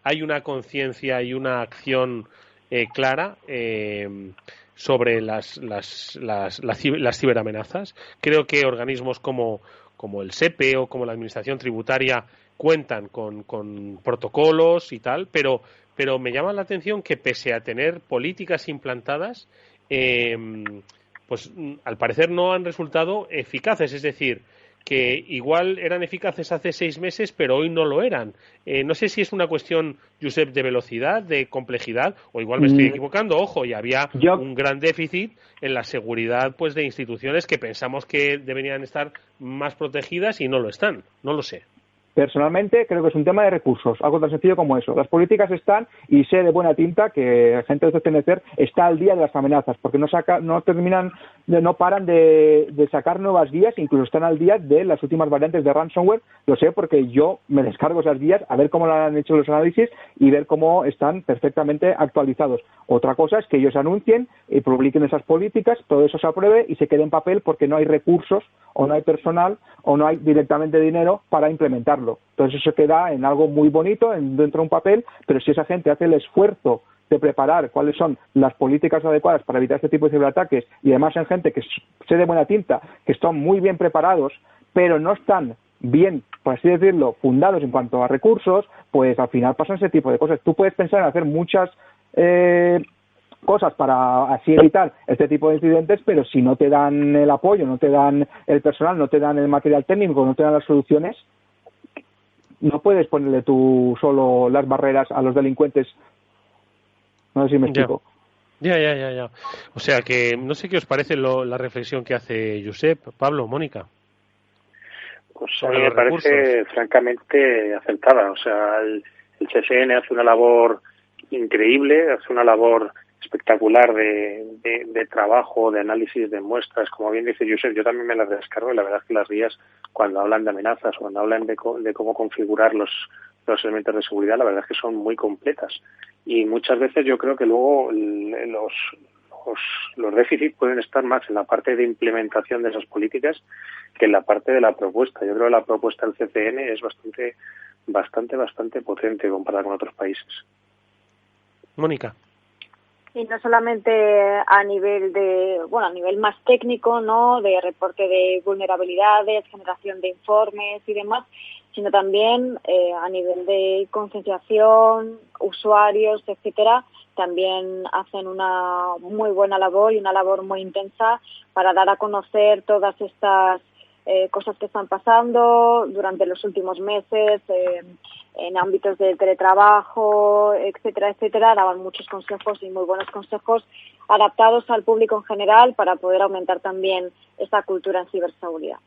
hay una conciencia y una acción clara sobre las ciberamenazas. Creo que organismos como el SEPE o como la Administración Tributaria cuentan con protocolos y tal, pero me llama la atención que pese a tener políticas implantadas, pues al parecer no han resultado eficaces. Es decir, que igual eran eficaces hace 6 meses, pero hoy no lo eran. No sé si es una cuestión, Josep, de velocidad, de complejidad, o igual me estoy equivocando, ojo, y había un gran déficit en la seguridad pues de instituciones que pensamos que deberían estar más protegidas y no lo están. No lo sé. Personalmente creo que es un tema de recursos, algo tan sencillo como eso. Las políticas están, y sé de buena tinta que la gente de CCNCER está al día de las amenazas, porque no paran de sacar nuevas guías, incluso están al día de las últimas variantes de ransomware. Lo sé porque yo me descargo esas guías a ver cómo lo han hecho los análisis y ver cómo están perfectamente actualizados. Otra cosa es que ellos anuncien y publiquen esas políticas, todo eso se apruebe y se quede en papel porque no hay recursos o no hay personal o no hay directamente dinero para implementarlo. Entonces eso queda en algo muy bonito dentro de un papel, pero si esa gente hace el esfuerzo de preparar cuáles son las políticas adecuadas para evitar este tipo de ciberataques y además en gente que sé de buena tinta, que están muy bien preparados, pero no están bien, por así decirlo, fundados en cuanto a recursos, pues al final pasan ese tipo de cosas. Tú puedes pensar en hacer muchas cosas para así evitar este tipo de incidentes, pero si no te dan el apoyo, no te dan el personal, no te dan el material técnico, no te dan las soluciones, no puedes ponerle tú solo las barreras a los delincuentes. No sé si me explico. Ya. O sea que no sé qué os parece la reflexión que hace Josep, Pablo, Mónica. Pues a mí me parece francamente acertada. O sea, el CCN hace una labor increíble, hace una labor espectacular de trabajo, de análisis de muestras. Como bien dice Josep, yo también me las descargo y la verdad es que las guías, cuando hablan de amenazas, cuando hablan de cómo configurar los elementos de seguridad, la verdad es que son muy completas. Y muchas veces yo creo que luego los déficits pueden estar más en la parte de implementación de esas políticas que en la parte de la propuesta. Yo creo que la propuesta del CCN es bastante potente comparada con otros países. Mónica. Y no solamente a nivel a nivel más técnico, ¿no? De reporte de vulnerabilidades, generación de informes y demás, sino también a nivel de concienciación, usuarios, etcétera, también hacen una muy buena labor y una labor muy intensa para dar a conocer todas estas cosas que están pasando durante los últimos meses, en ámbitos de teletrabajo, etcétera, daban muchos consejos y muy buenos consejos adaptados al público en general para poder aumentar también esta cultura en ciberseguridad.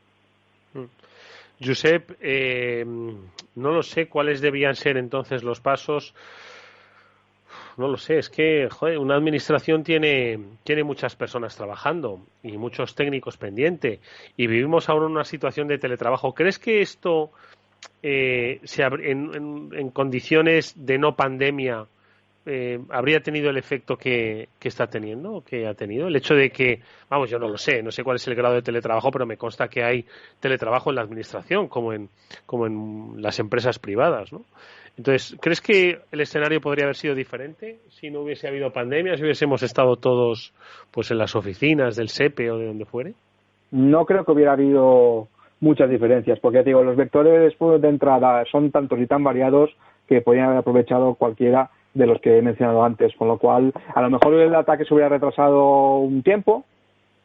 Josep, no lo sé cuáles debían ser entonces los pasos. No lo sé, es que una administración tiene muchas personas trabajando y muchos técnicos pendientes y vivimos ahora en una situación de teletrabajo. ¿Crees que esto en condiciones de no pandemia habría tenido el efecto que está teniendo o que ha tenido? El hecho de que, vamos, yo no lo sé, no sé cuál es el grado de teletrabajo, pero me consta que hay teletrabajo en la administración como en las empresas privadas, ¿no? Entonces, ¿crees que el escenario podría haber sido diferente si no hubiese habido pandemia, si hubiésemos estado todos pues en las oficinas del SEPE o de donde fuere? No creo que hubiera habido muchas diferencias, porque te digo, los vectores de entrada son tantos y tan variados que podrían haber aprovechado cualquiera de los que he mencionado antes, con lo cual a lo mejor el ataque se hubiera retrasado un tiempo,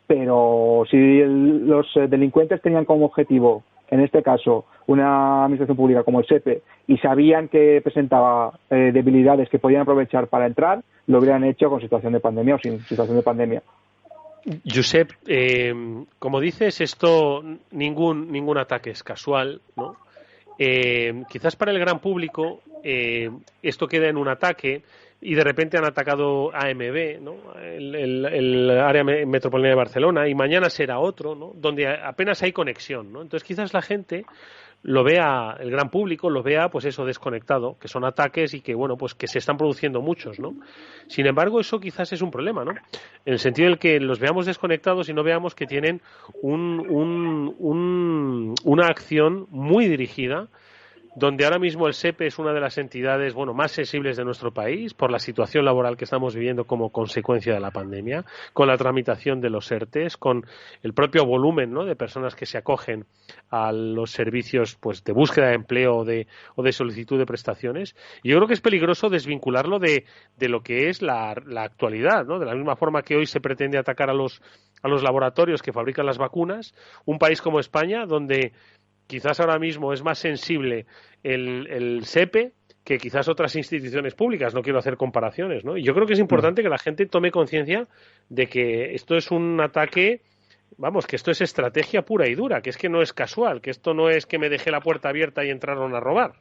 pero si los delincuentes tenían como objetivo, en este caso, una administración pública como el SEPE, y sabían que presentaba debilidades que podían aprovechar para entrar, lo hubieran hecho con situación de pandemia o sin situación de pandemia. Josep, como dices, esto ningún ataque es casual, ¿no? Quizás para el gran público esto queda en un ataque y de repente han atacado AMB, ¿no? el área metropolitana de Barcelona, y mañana será otro, ¿no? Donde apenas hay conexión, ¿no? Entonces quizás la gente lo vea, el gran público lo vea, pues eso, desconectado, que son ataques y que, bueno, pues que se están produciendo muchos, ¿no? Sin embargo, eso quizás es un problema, ¿no? En el sentido del que los veamos desconectados y no veamos que tienen una acción muy dirigida, donde ahora mismo el SEPE es una de las entidades más sensibles de nuestro país por la situación laboral que estamos viviendo como consecuencia de la pandemia, con la tramitación de los ERTEs, con el propio volumen, ¿no?, de personas que se acogen a los servicios pues de búsqueda de empleo o de solicitud de prestaciones. Y yo creo que es peligroso desvincularlo de lo que es la actualidad, ¿no? De la misma forma que hoy se pretende atacar a los laboratorios que fabrican las vacunas, un país como España, donde quizás ahora mismo es más sensible el SEPE que quizás otras instituciones públicas. No quiero hacer comparaciones, ¿no? Y yo creo que es importante que la gente tome conciencia de que esto es un ataque, que esto es estrategia pura y dura, que es que no es casual, que esto no es que me dejé la puerta abierta y entraron a robar.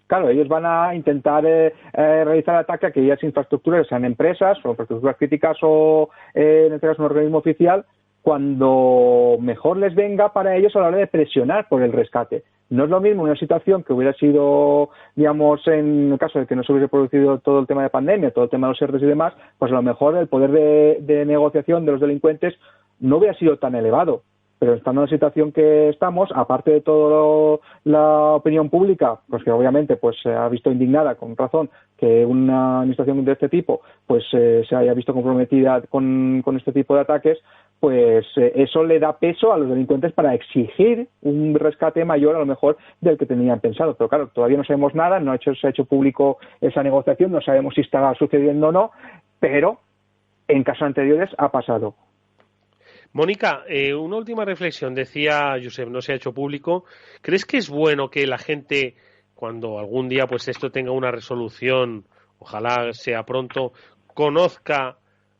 Claro, ellos van a intentar realizar ataque a aquellas infraestructuras, sean empresas o infraestructuras críticas o, en este caso, un organismo oficial, cuando mejor les venga para ellos a la hora de presionar por el rescate. No es lo mismo una situación que hubiera sido, digamos, en el caso de que no se hubiese producido todo el tema de pandemia, todo el tema de los ERTES y demás, pues a lo mejor el poder de negociación de los delincuentes no hubiera sido tan elevado. Pero estando en la situación que estamos, aparte de toda la opinión pública, pues que obviamente pues se ha visto indignada, con razón, que una administración de este tipo pues se haya visto comprometida con este tipo de ataques, pues eso le da peso a los delincuentes para exigir un rescate mayor a lo mejor del que tenían pensado. Pero claro, todavía no sabemos nada, se ha hecho público esa negociación, no sabemos si está sucediendo o no, pero en casos anteriores ha pasado. Mónica, una última reflexión. Decía Josep, no se ha hecho público. ¿Crees que es bueno que la gente, cuando algún día pues esto tenga una resolución, ojalá sea pronto, conozca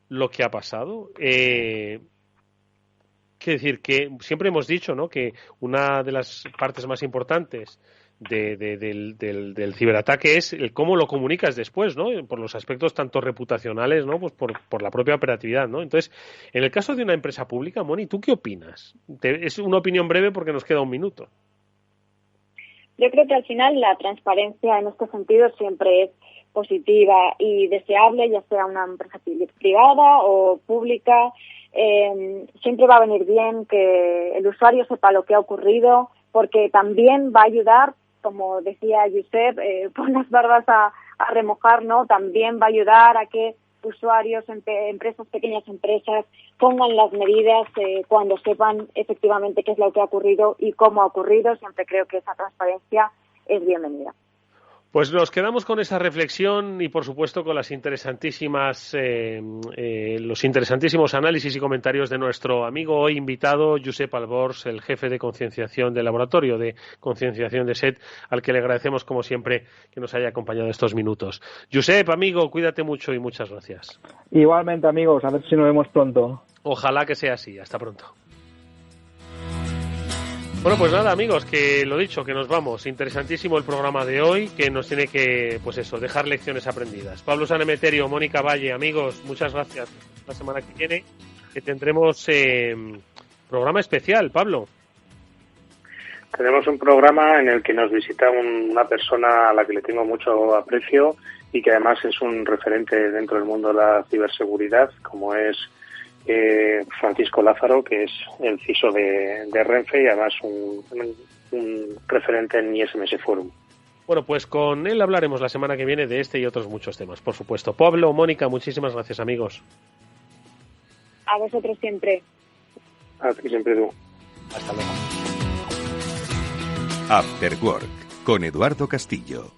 lo que ha pasado? Quiero decir que siempre hemos dicho, ¿no?, que una de las partes más importantes del ciberataque es el cómo lo comunicas después, ¿no? Por los aspectos tanto reputacionales, ¿no? Pues por la propia operatividad, ¿no? Entonces, en el caso de una empresa pública, Moni, ¿tú qué opinas? Es una opinión breve porque nos queda un minuto. Yo creo que al final la transparencia en este sentido siempre es positiva y deseable, ya sea una empresa privada o pública. Siempre va a venir bien que el usuario sepa lo que ha ocurrido, porque también va a ayudar, como decía Josep, pon las barbas a remojar, ¿no? También va a ayudar a que usuarios, empresas, pequeñas empresas, pongan las medidas cuando sepan efectivamente qué es lo que ha ocurrido y cómo ha ocurrido. Siempre creo que esa transparencia es bienvenida. Pues nos quedamos con esa reflexión y, por supuesto, con los interesantísimos análisis y comentarios de nuestro amigo hoy invitado, Josep Albors, el jefe de concienciación del Laboratorio de Concienciación de SET, al que le agradecemos, como siempre, que nos haya acompañado estos minutos. Josep, amigo, cuídate mucho y muchas gracias. Igualmente, amigos, a ver si nos vemos pronto. Ojalá que sea así. Hasta pronto. Bueno, pues nada, amigos, que lo dicho, que nos vamos. Interesantísimo el programa de hoy, que nos tiene que, pues eso, dejar lecciones aprendidas. Pablo Sanemeterio, Mónica Valle, amigos, muchas gracias. La semana que viene que tendremos programa especial, Pablo. Tenemos un programa en el que nos visita una persona a la que le tengo mucho aprecio y que además es un referente dentro del mundo de la ciberseguridad, como es Francisco Lázaro, que es el CISO de Renfe y además un referente en ISMS Forum. Bueno, pues con él hablaremos la semana que viene de este y otros muchos temas, por supuesto. Pablo, Mónica, muchísimas gracias, amigos. A vosotros siempre. A ti siempre tú. Hasta luego. After Work, con Eduardo Castillo,